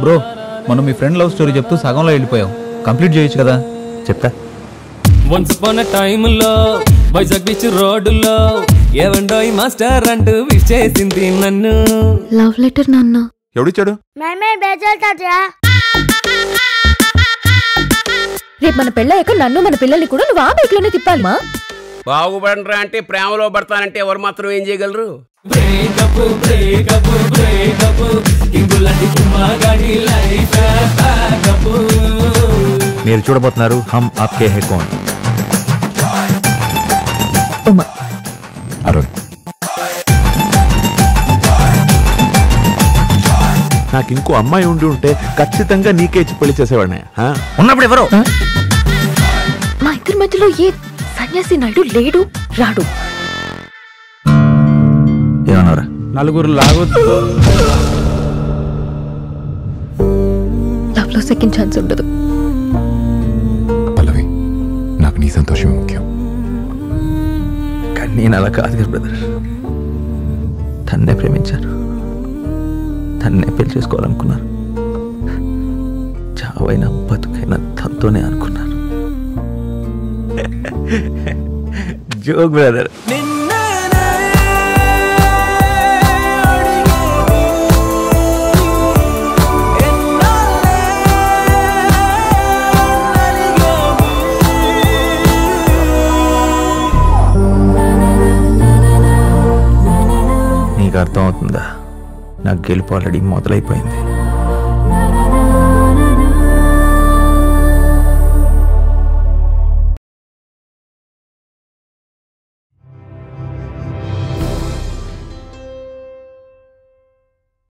Bro మనం మీ friend love story చెప్తూ సగంలో వెళ్ళిపోయాం. కంప్లీట్ చేయొచ్చు కదా? చెప్తా. వన్స్ అపాన్ ఎ టైమ్ లో వైజాగ్ బీచ్ రోడ్డులో ఏవండోయ్ మాస్టర్ అంటూ విష్ చేసింది నన్ను. లవ్ లెటర్ నాన్న. ఎవడిచ్చాడు? రేపు మన పెళ్ళయ్యాక నన్ను మన పిల్లల్ని కూడా నువ్వు ఆ బైక్ లోనే తిప్పాలి. మా బాగుపడరా అంటే ప్రేమలో పడతానంటే ఎవరు మాత్రం ఏం చేయగలరు? మీరు చూడబోతున్నారు హమ్ ఆప్కే హై కౌన్. ఉమా. అరుణ్. నాకు ఇంకో అమ్మాయి ఉండి ఉంటే ఖచ్చితంగా నీకే ఇచ్చి పెళ్లి చేసేవాడిని. ఉన్నప్పుడు ఎవరో మా ఇద్దరి మధ్యలో ఏ సన్యాసి నాయుడు లేడు రాడు. ఏమన్నారా? నలుగురు లాగొద్దు. లవ్ లో సెకండ్ ఛాన్స్ ఉండదు. పల్లవి, నాకు నీ సంతోషమే ముఖ్యం. కానీ నేను అలా కాదు కదా బ్రదర్. తన్నే ప్రేమించాను, తన్నే పెళ్లి చేసుకోవాలనుకున్నారు. చావైనా బతుకైనా తనతోనే అనుకున్నాను. Joke brother. నీకు అర్థం అవుతుందా? నాకు గెలుపు ఆల్రెడీ మొదలైపోయింది.